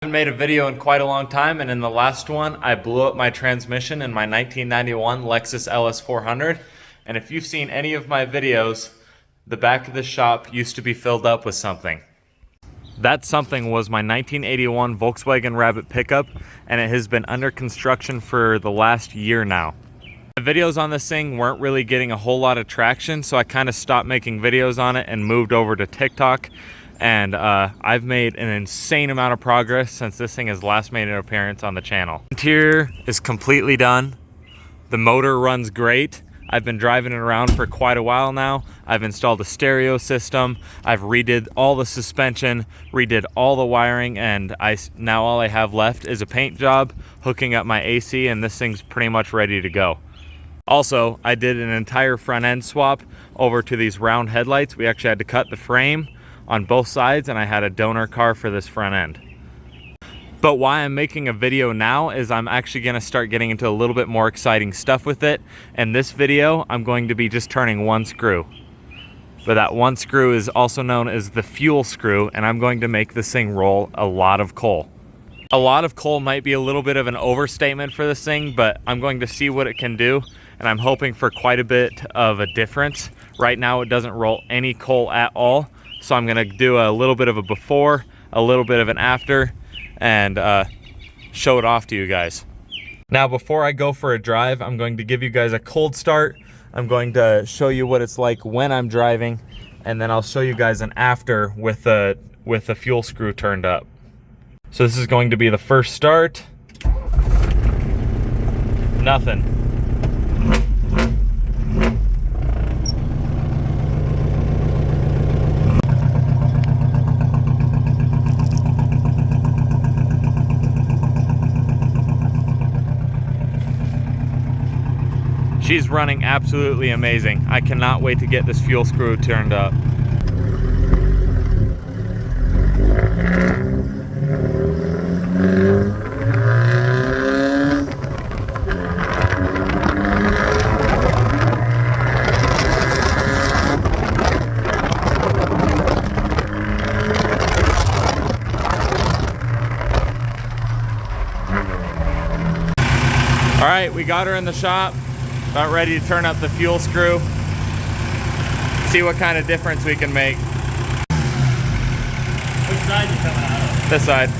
Haven't made a video in quite a long time, and in the last one I blew up my transmission in my 1991 Lexus LS400. And if you've seen any of my videos, the back of the shop used to be filled up with something. That something was my 1981 Volkswagen Rabbit Pickup, and it has been under construction for the last year now. The videos on this thing weren't really getting a whole lot of traction, so I kind of stopped making videos on it and moved over to TikTok. And I've made an insane amount of progress since this thing has last made an appearance on the channel. Interior is completely done. The motor runs great. I've been driving it around for quite a while now. I've installed a stereo system. I've redid all the suspension, redid all the wiring, and now all I have left is a paint job, hooking up my AC, and this thing's pretty much ready to go. Also, I did an entire front end swap over to these round headlights. We actually had to cut the frame on both sides, and I had a donor car for this front end. But why I'm making a video now is I'm actually gonna start getting into a little bit more exciting stuff with it. And this video, I'm going to be just turning one screw. But that one screw is also known as the fuel screw, and I'm going to make this thing roll a lot of coal. A lot of coal might be a little bit of an overstatement for this thing, but I'm going to see what it can do, and I'm hoping for quite a bit of a difference. Right now, it doesn't roll any coal at all. So I'm gonna do a little bit of a before, a little bit of an after, and show it off to you guys. Now, before I go for a drive, I'm going to give you guys a cold start. I'm going to show you what it's like when I'm driving, and then I'll show you guys an after with the fuel screw turned up. So this is going to be the first start. Nothing. She's running absolutely amazing. I cannot wait to get this fuel screw turned up. All right, we got her in the shop. About ready to turn up the fuel screw. See what kind of difference we can make. Which side you coming out of? This side.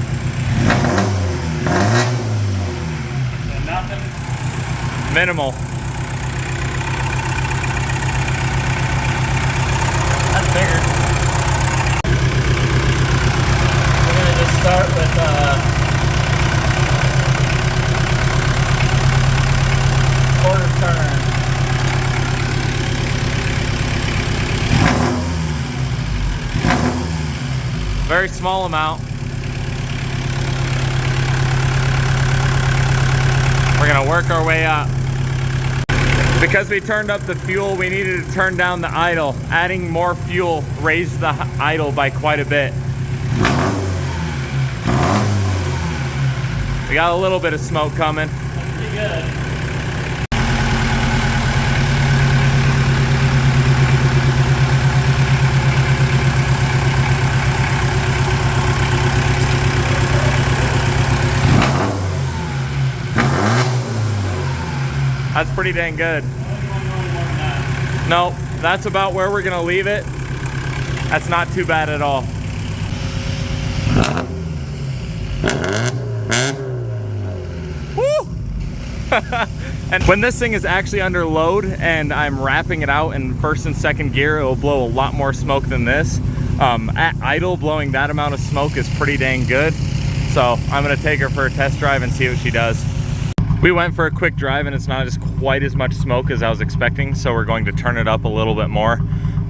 So nothing? Minimal. That's bigger. We're gonna just start with quarter turn. Very small amount. We're gonna work our way up. Because we turned up the fuel, we needed to turn down the idle. Adding more fuel raised the idle by quite a bit. We got a little bit of smoke coming. That's pretty good. That's pretty dang good. No, that's about where we're gonna leave it. That's not too bad at all. Woo! And when this thing is actually under load and I'm wrapping it out in first and second gear, it will blow a lot more smoke than this. At idle, blowing that amount of smoke is pretty dang good. So I'm gonna take her for a test drive and see what she does. We went for a quick drive and it's not as quite as much smoke as I was expecting, so we're going to turn it up a little bit more,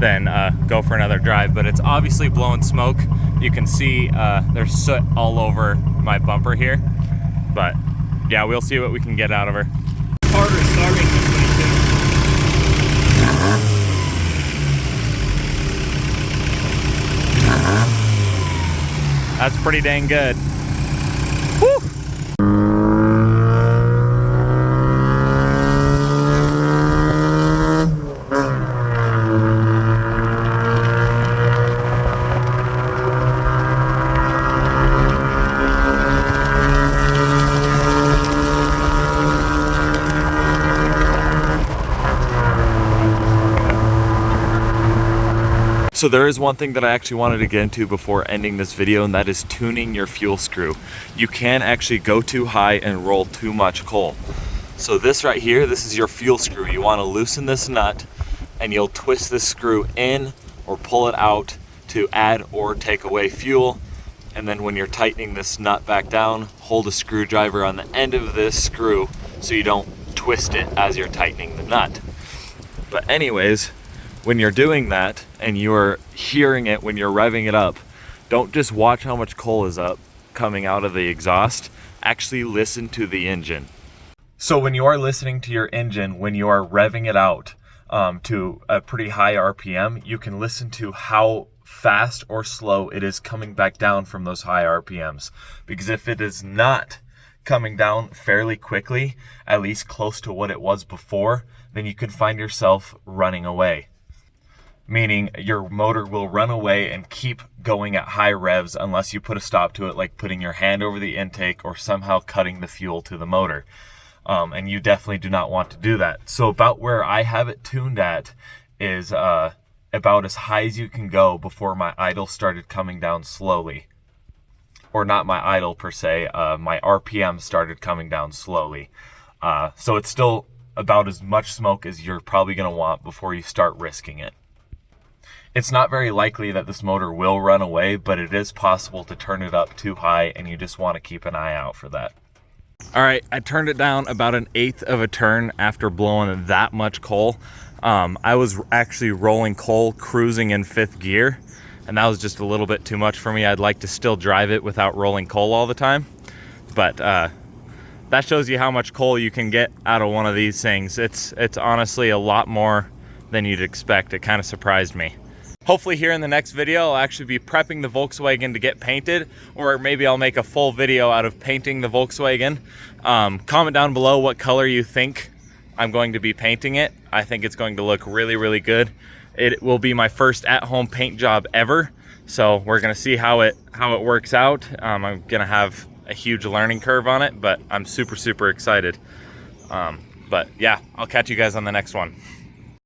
then go for another drive. But it's obviously blowing smoke. You can see there's soot all over my bumper here. But yeah, we'll see what we can get out of her. Harder starting this 22. That's pretty dang good. Woo! So there is one thing that I actually wanted to get into before ending this video, and that is tuning your fuel screw. You can actually go too high and roll too much coal. So this right here, this is your fuel screw. You want to loosen this nut and you'll twist this screw in or pull it out to add or take away fuel. And then when you're tightening this nut back down, hold a screwdriver on the end of this screw so you don't twist it as you're tightening the nut. But anyways, when you're doing that and you're hearing it when you're revving it up, don't just watch how much coal is up coming out of the exhaust. Actually listen to the engine. So when you are listening to your engine, when you are revving it out to a pretty high RPM, you can listen to how fast or slow it is coming back down from those high RPMs. Because if it is not coming down fairly quickly, at least close to what it was before, then you can find yourself running away. Meaning your motor will run away and keep going at high revs unless you put a stop to it, like putting your hand over the intake or somehow cutting the fuel to the motor. And you definitely do not want to do that. So about where I have it tuned at is about as high as you can go before my idle started coming down slowly. Or not my idle per se, my RPM started coming down slowly. So it's still about as much smoke as you're probably going to want before you start risking it. It's not very likely that this motor will run away, but it is possible to turn it up too high, and you just want to keep an eye out for that. All right, I turned it down about 1/8 of a turn after blowing that much coal. I was actually rolling coal, cruising in 5th gear, and that was just a little bit too much for me. I'd like to still drive it without rolling coal all the time, but that shows you how much coal you can get out of one of these things. It's honestly a lot more than you'd expect. It kind of surprised me. Hopefully here in the next video, I'll actually be prepping the Volkswagen to get painted, or maybe I'll make a full video out of painting the Volkswagen. Comment down below what color you think I'm going to be painting it. I think it's going to look really, really good. It will be my first at-home paint job ever, so we're gonna see how it works out. I'm gonna have a huge learning curve on it, but I'm super, super excited. But yeah, I'll catch you guys on the next one.